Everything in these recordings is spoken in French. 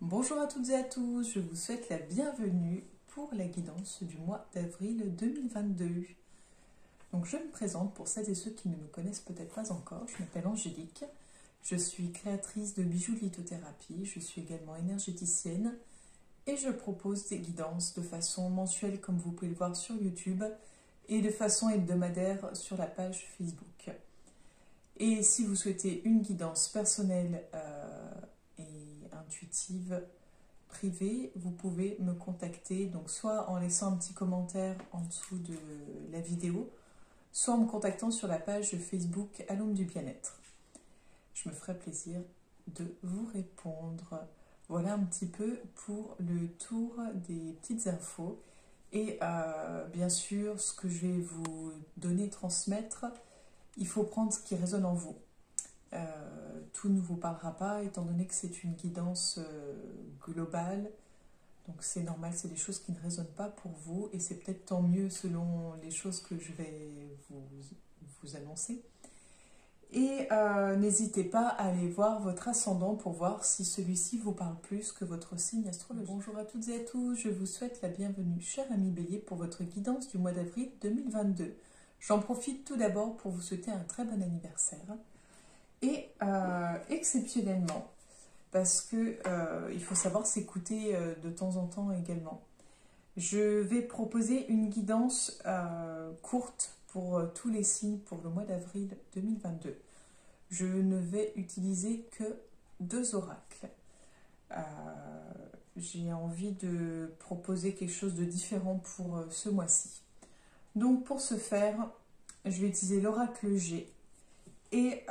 Bonjour à toutes et à tous, je vous souhaite la bienvenue pour la guidance du mois d'avril 2022. Donc je me présente pour celles et ceux qui ne me connaissent peut-être pas encore, je m'appelle Angélique, je suis créatrice de bijoux de lithothérapie, je suis également énergéticienne et je propose des guidances de façon mensuelle comme vous pouvez le voir sur YouTube et de façon hebdomadaire sur la page Facebook. Et si vous souhaitez une guidance personnelle et intuitive privée, vous pouvez me contacter, donc soit en laissant un petit commentaire en dessous de la vidéo, soit en me contactant sur la page Facebook à l'ombre du bien-être. Je me ferai plaisir de vous répondre. Voilà un petit peu pour le tour des petites infos. Et bien sûr, ce que je vais vous donner, transmettre, il faut prendre ce qui résonne en vous. Tout ne vous parlera pas, étant donné que c'est une guidance globale. Donc c'est normal, c'est des choses qui ne résonnent pas pour vous. Et c'est peut-être tant mieux selon les choses que je vais vous annoncer. Et n'hésitez pas à aller voir votre ascendant pour voir si celui-ci vous parle plus que votre signe astrologique. Bonjour à toutes et à tous, je vous souhaite la bienvenue, cher ami Bélier, pour votre guidance du mois d'avril 2022. J'en profite tout d'abord pour vous souhaiter un très bon anniversaire. Et exceptionnellement, parce que il faut savoir s'écouter de temps en temps également, je vais proposer une guidance courte pour tous les signes pour le mois d'avril 2022. Je ne vais utiliser que 2 oracles. J'ai envie de proposer quelque chose de différent pour ce mois-ci. Donc pour ce faire, je vais utiliser l'oracle G et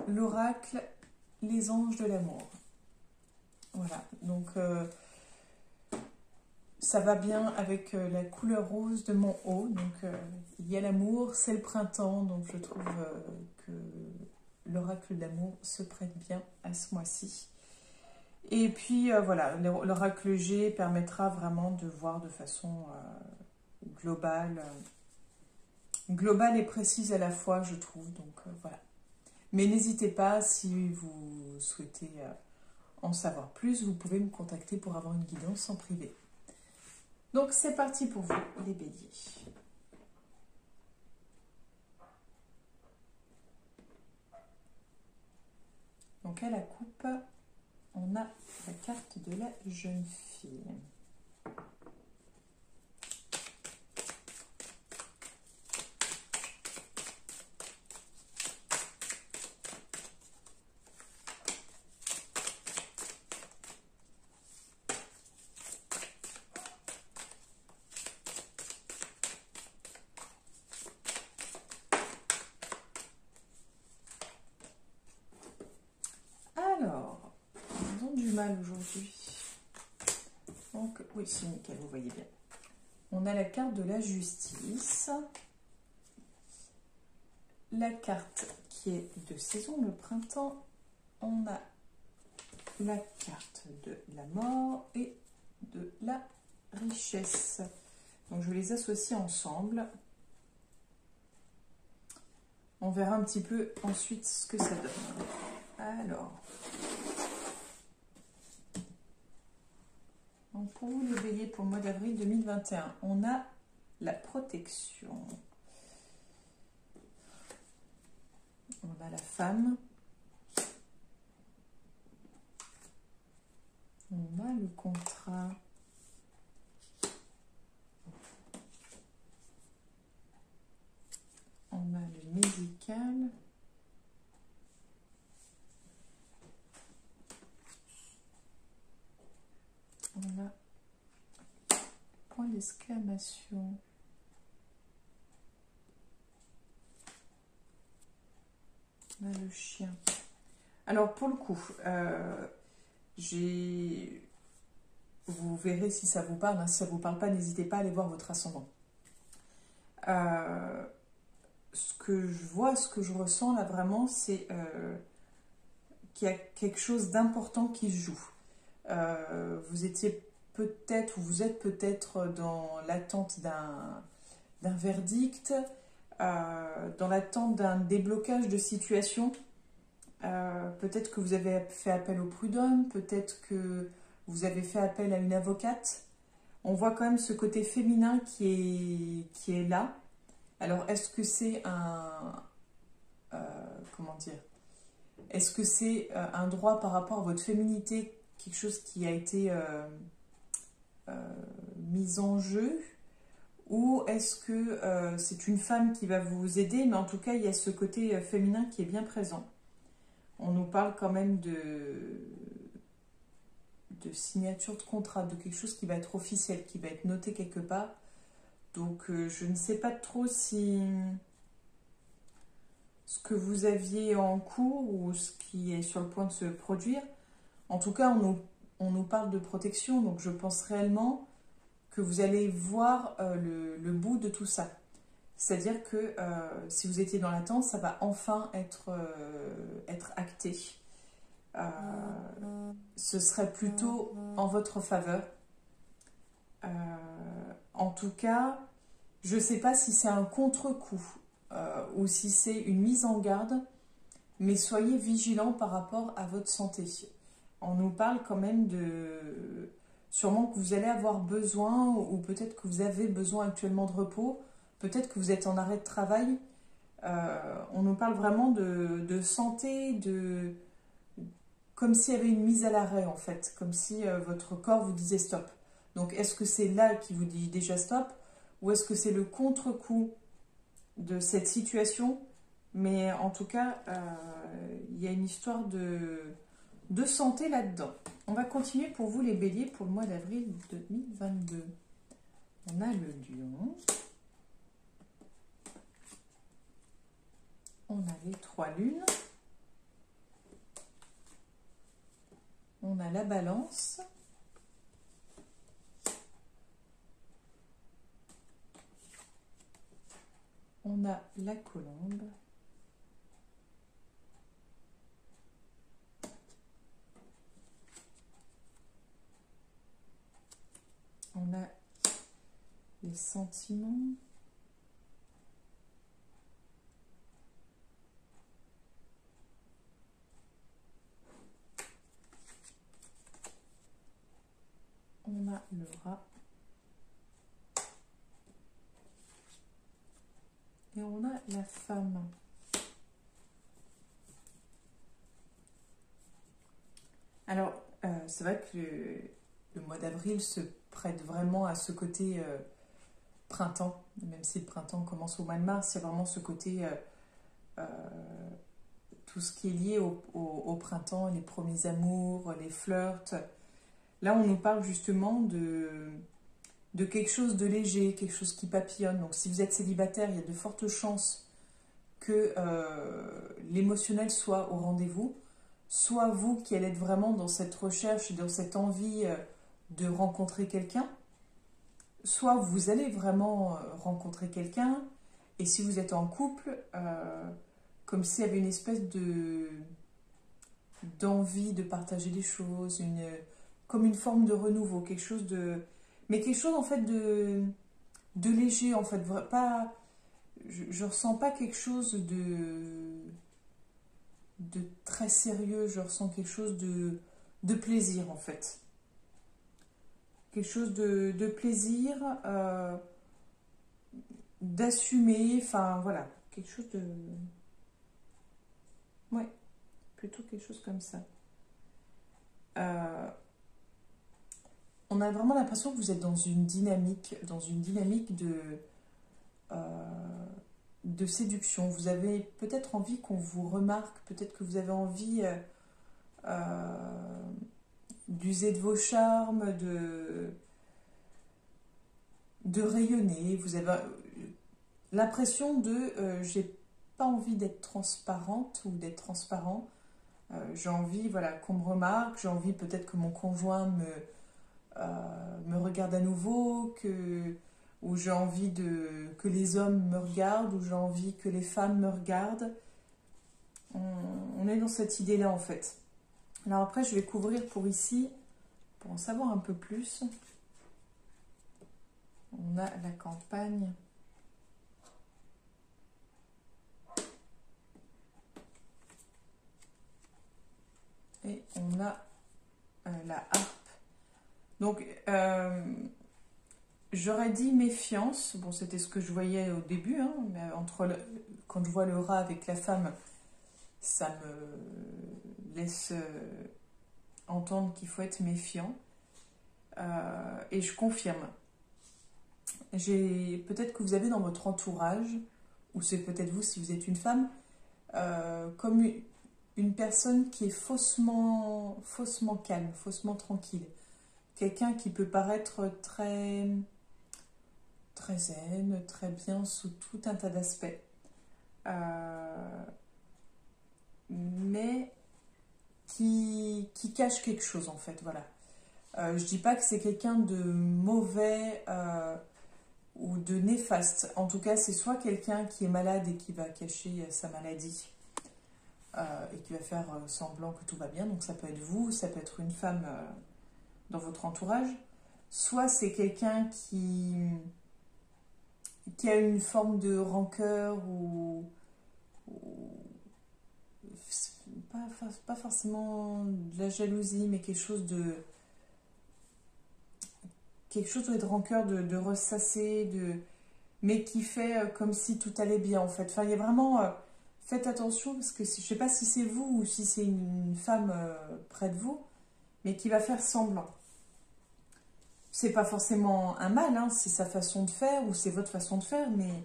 l'oracle Les Anges de l'amour. Voilà, donc ça va bien avec la couleur rose de mon haut. Donc il y a l'amour, c'est le printemps, donc je trouve que l'oracle de l'amour se prête bien à ce mois-ci. Et puis voilà, l'oracle G permettra vraiment de voir de façon globale et précise à la fois, je trouve. Donc voilà. Mais n'hésitez pas, si vous souhaitez en savoir plus, vous pouvez me contacter pour avoir une guidance en privé. Donc c'est parti pour vous, les béliers. Donc à la coupe, on a la carte de la jeune fille. Alors, ils ont du mal aujourd'hui. Donc, oui, c'est nickel, vous voyez bien. On a la carte de la justice. La carte qui est de saison, le printemps. On a la carte de la mort et de la richesse. Donc, je les associe ensemble. On verra un petit peu ensuite ce que ça donne. Alors, donc pour vous les béliers pour le mois d'avril 2021, on a la protection. On a la femme. On a le contrat. On a le médical. On a point d'exclamation. On a le chien. Alors pour le coup, vous verrez si ça vous parle. Hein. Si ça ne vous parle pas, n'hésitez pas à aller voir votre ascendant. Ce que je vois, ce que je ressens là vraiment, c'est qu'il y a quelque chose d'important qui se joue. Vous étiez peut-être, ou vous êtes peut-être dans l'attente d'un verdict, dans l'attente d'un déblocage de situation. Peut-être que vous avez fait appel au prud'homme, peut-être que vous avez fait appel à une avocate. On voit quand même ce côté féminin qui est là. Alors, est-ce que c'est comment dire? Est-ce que c'est un droit par rapport à votre féminité, quelque chose qui a été mis en jeu? Ou est-ce que c'est une femme qui va vous aider? Mais en tout cas, il y a ce côté féminin qui est bien présent. On nous parle quand même de signature de contrat, de quelque chose qui va être officiel, qui va être noté quelque part. Donc, je ne sais pas trop si ce que vous aviez en cours ou ce qui est sur le point de se produire. En tout cas, on nous parle de protection, donc je pense réellement que vous allez voir le bout de tout ça. C'est-à-dire que si vous étiez dans l'attente, ça va enfin être acté. Ce serait plutôt en votre faveur. En tout cas, je ne sais pas si c'est un contre-coup ou si c'est une mise en garde, mais soyez vigilants par rapport à votre santé. On nous parle quand même de... Sûrement que vous allez avoir besoin, ou peut-être que vous avez besoin actuellement de repos, peut-être que vous êtes en arrêt de travail. On nous parle vraiment de santé, comme s'il y avait une mise à l'arrêt en fait, comme si votre corps vous disait stop. Donc est-ce que c'est là qui vous dit déjà stop, ou est-ce que c'est le contre-coup de cette situation? Mais en tout cas, il y a une histoire de santé là-dedans. On va continuer pour vous les béliers pour le mois d'avril 2022. On a le lion. On a les 3 lunes. On a la balance. On a la colombe. On a les sentiments. On a le rat. Et on a la femme. Alors, c'est vrai que le mois d'avril se prête vraiment à ce côté printemps, même si le printemps commence au mois de mars, il y a vraiment ce côté, tout ce qui est lié au printemps, les premiers amours, les flirts. Là, on nous parle justement de quelque chose de léger, quelque chose qui papillonne. Donc, si vous êtes célibataire, il y a de fortes chances que l'émotionnel soit au rendez-vous. Soit vous qui allez être vraiment dans cette recherche, dans cette envie de rencontrer quelqu'un, soit vous allez vraiment rencontrer quelqu'un, et si vous êtes en couple, comme s'il y avait une espèce d'envie de partager des choses, comme une forme de renouveau, quelque chose de... Mais quelque chose en fait de léger, en fait, pas... Je ressens pas quelque chose de très sérieux, je ressens quelque chose de plaisir en fait. Quelque chose de plaisir, d'assumer, enfin voilà, quelque chose de... Ouais, plutôt quelque chose comme ça. On a vraiment l'impression que vous êtes dans une dynamique de séduction. Vous avez peut-être envie qu'on vous remarque, peut-être que vous avez envie d'user de vos charmes, de rayonner. Vous avez l'impression j'ai pas envie d'être transparente ou d'être transparent. J'ai envie voilà, qu'on me remarque, j'ai envie peut-être que mon conjoint me regarde à nouveau, ou j'ai envie que les hommes me regardent, ou j'ai envie que les femmes me regardent. On est dans cette idée-là en fait. Alors après, je vais couvrir pour ici, pour en savoir un peu plus. On a la campagne. Et on a la harpe. Donc, j'aurais dit méfiance. Bon, c'était ce que je voyais au début, hein, mais quand je vois le rat avec la femme, ça me laisse entendre qu'il faut être méfiant. Et je confirme. Peut-être que vous avez dans votre entourage, ou c'est peut-être vous si vous êtes une femme, comme une personne qui est faussement calme, faussement tranquille. Quelqu'un qui peut paraître très zen, très bien sous tout un tas d'aspects. Mais qui cache quelque chose en fait, voilà. Je dis pas que c'est quelqu'un de mauvais ou de néfaste. En tout cas, c'est soit quelqu'un qui est malade et qui va cacher sa maladie et qui va faire semblant que tout va bien. Donc ça peut être vous, ça peut être une femme dans votre entourage. Soit c'est quelqu'un qui a une forme de rancœur ou pas forcément de la jalousie, mais quelque chose de rancœur, de ressasser, mais qui fait comme si tout allait bien en fait. Enfin, il y a vraiment... faites attention parce que je ne sais pas si c'est vous ou si c'est une femme près de vous, mais qui va faire semblant. C'est pas forcément un mal, hein, c'est sa façon de faire ou c'est votre façon de faire, mais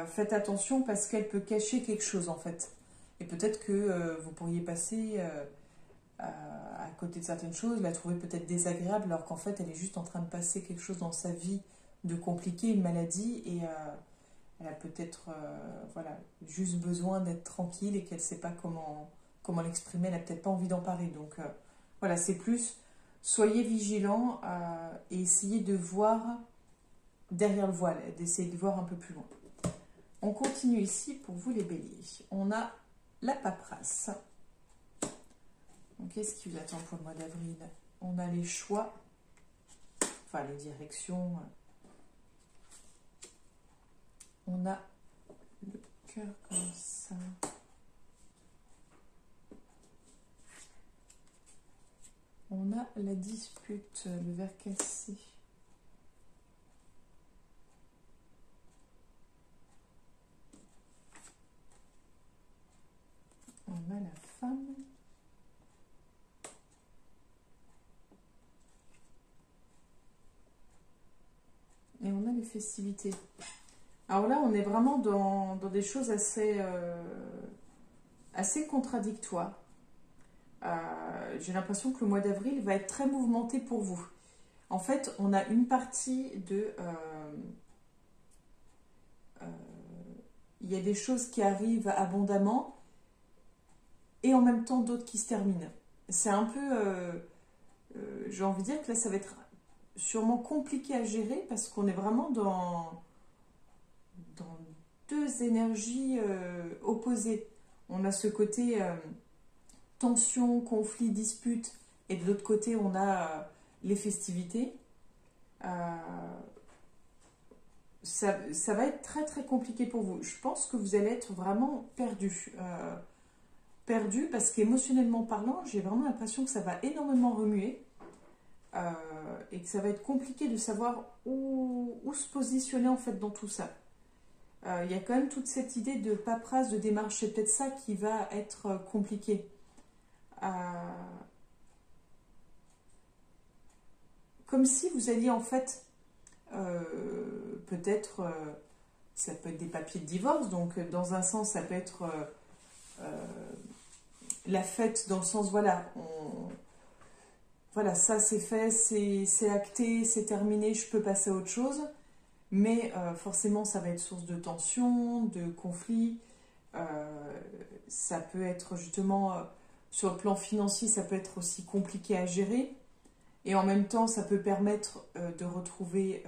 faites attention parce qu'elle peut cacher quelque chose en fait. Et peut-être que vous pourriez passer à côté de certaines choses, la trouver peut-être désagréable alors qu'en fait elle est juste en train de passer quelque chose dans sa vie de compliqué, une maladie, et elle a peut-être voilà, juste besoin d'être tranquille et qu'elle ne sait pas comment l'exprimer, elle n'a peut-être pas envie d'en parler. Donc voilà, c'est plus, soyez vigilants et essayez de voir derrière le voile, d'essayer de voir un peu plus loin. On continue ici pour vous les béliers. On a la paperasse. Donc qu'est-ce qui vous attend pour le mois d'avril? On a les choix, enfin les directions. On a le cœur comme ça. On a la dispute, le verre cassé. On a la femme. Et on a les festivités. Alors là, on est vraiment dans des choses assez contradictoires. J'ai l'impression que le mois d'avril va être très mouvementé pour vous. En fait, on a une partie de... il y a des choses qui arrivent abondamment et en même temps d'autres qui se terminent. C'est un peu... j'ai envie de dire que là, ça va être sûrement compliqué à gérer parce qu'on est vraiment dans deux énergies opposées. On a ce côté tension, conflit, dispute, et de l'autre côté, on a les festivités. Ça va être très très compliqué pour vous. Je pense que vous allez être vraiment perdu. Perdu parce qu'émotionnellement parlant, j'ai vraiment l'impression que ça va énormément remuer et que ça va être compliqué de savoir où se positionner en fait dans tout ça. Il y a quand même toute cette idée de paperasse, de démarche, c'est peut-être ça qui va être compliqué. Comme si vous alliez en fait, peut-être, ça peut être des papiers de divorce, donc dans un sens ça peut être la fête dans le sens, voilà, voilà, ça c'est fait, c'est acté, c'est terminé, je peux passer à autre chose. Mais forcément, ça va être source de tension, de conflit. Ça peut être justement, sur le plan financier, ça peut être aussi compliqué à gérer. Et en même temps, ça peut permettre de retrouver,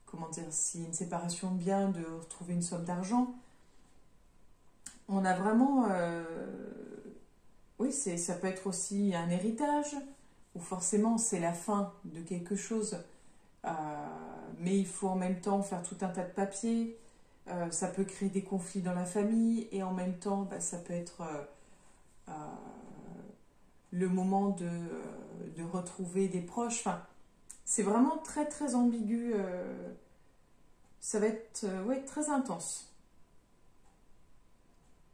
comment dire, s'il y a une séparation de biens, de retrouver une somme d'argent. On a vraiment... oui, ça peut être aussi un héritage, où forcément c'est la fin de quelque chose. Mais il faut en même temps faire tout un tas de papiers. Ça peut créer des conflits dans la famille et en même temps, ça peut être le moment de retrouver des proches. Enfin, c'est vraiment très très ambigu. Ça va être ouais, très intense.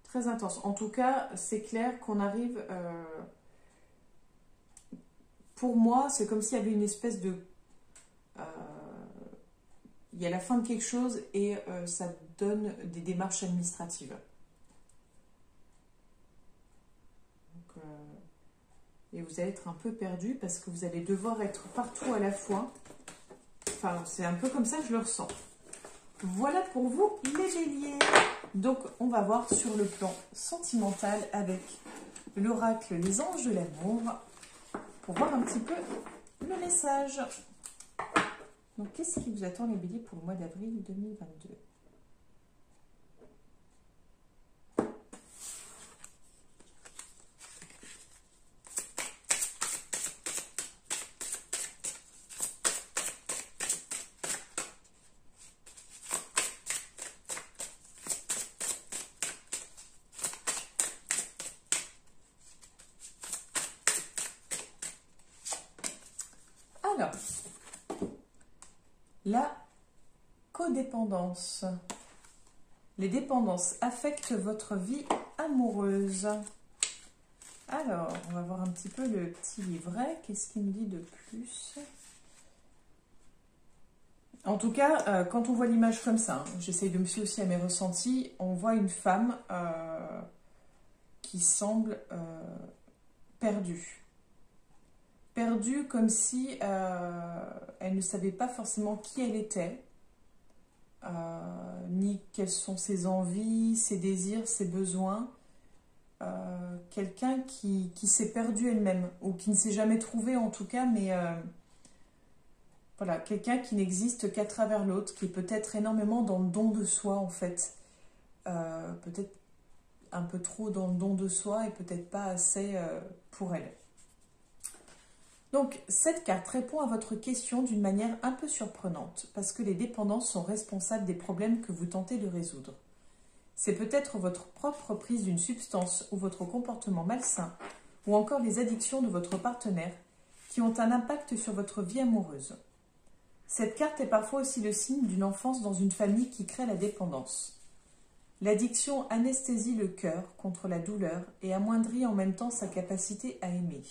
Très intense. En tout cas, c'est clair qu'on arrive... pour moi, c'est comme s'il y avait une espèce de... il y a la fin de quelque chose et ça donne des démarches administratives. Donc, et vous allez être un peu perdu parce que vous allez devoir être partout à la fois. Enfin, c'est un peu comme ça que je le ressens. Voilà pour vous les béliers. Donc, on va voir sur le plan sentimental avec l'oracle Les Anges de l'amour pour voir un petit peu le message. Donc, qu'est-ce qui vous attend les béliers pour le mois d'avril 2022 ? Alors, la codépendance. Les dépendances affectent votre vie amoureuse. Alors, on va voir un petit peu le petit livret. Qu'est-ce qu'il nous dit de plus? En tout cas, quand on voit l'image comme ça, hein, j'essaye de me fier aussi à mes ressentis, on voit une femme qui semble perdue. Perdue comme si elle ne savait pas forcément qui elle était, ni quelles sont ses envies, ses désirs, ses besoins. Quelqu'un qui s'est perdu elle-même, ou qui ne s'est jamais trouvé en tout cas, mais voilà, quelqu'un qui n'existe qu'à travers l'autre, qui est peut-être énormément dans le don de soi en fait. Peut-être un peu trop dans le don de soi et peut-être pas assez pour elle. Donc, cette carte répond à votre question d'une manière un peu surprenante, parce que les dépendances sont responsables des problèmes que vous tentez de résoudre. C'est peut-être votre propre prise d'une substance ou votre comportement malsain, ou encore les addictions de votre partenaire, qui ont un impact sur votre vie amoureuse. Cette carte est parfois aussi le signe d'une enfance dans une famille qui crée la dépendance. L'addiction anesthésie le cœur contre la douleur et amoindrit en même temps sa capacité à aimer.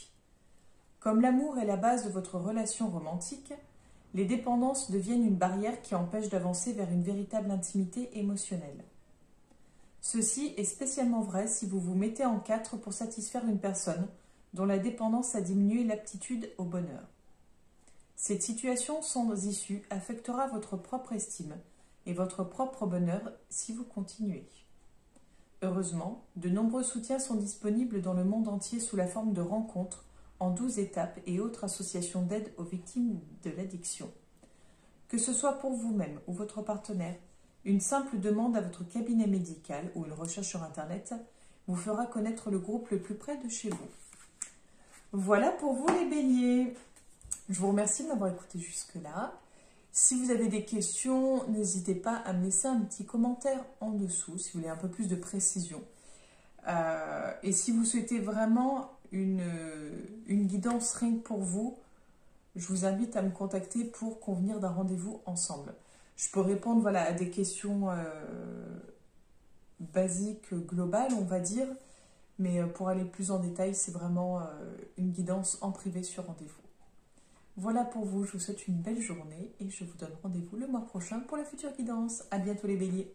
Comme l'amour est la base de votre relation romantique, les dépendances deviennent une barrière qui empêche d'avancer vers une véritable intimité émotionnelle. Ceci est spécialement vrai si vous vous mettez en quatre pour satisfaire une personne dont la dépendance a diminué l'aptitude au bonheur. Cette situation sans issue affectera votre propre estime et votre propre bonheur si vous continuez. Heureusement, de nombreux soutiens sont disponibles dans le monde entier sous la forme de rencontres en 12 étapes et autres associations d'aide aux victimes de l'addiction. Que ce soit pour vous-même ou votre partenaire, une simple demande à votre cabinet médical ou une recherche sur Internet vous fera connaître le groupe le plus près de chez vous. Voilà pour vous les béliers. Je vous remercie de m'avoir écouté jusque-là. Si vous avez des questions, n'hésitez pas à me laisser un petit commentaire en dessous si vous voulez un peu plus de précision. Et si vous souhaitez vraiment une guidance rien que pour vous, je vous invite à me contacter pour convenir d'un rendez-vous ensemble. Je peux répondre voilà, à des questions basiques, globales, on va dire, mais pour aller plus en détail, c'est vraiment une guidance en privé sur rendez-vous. Voilà pour vous, je vous souhaite une belle journée et je vous donne rendez-vous le mois prochain pour la future guidance. À bientôt les béliers.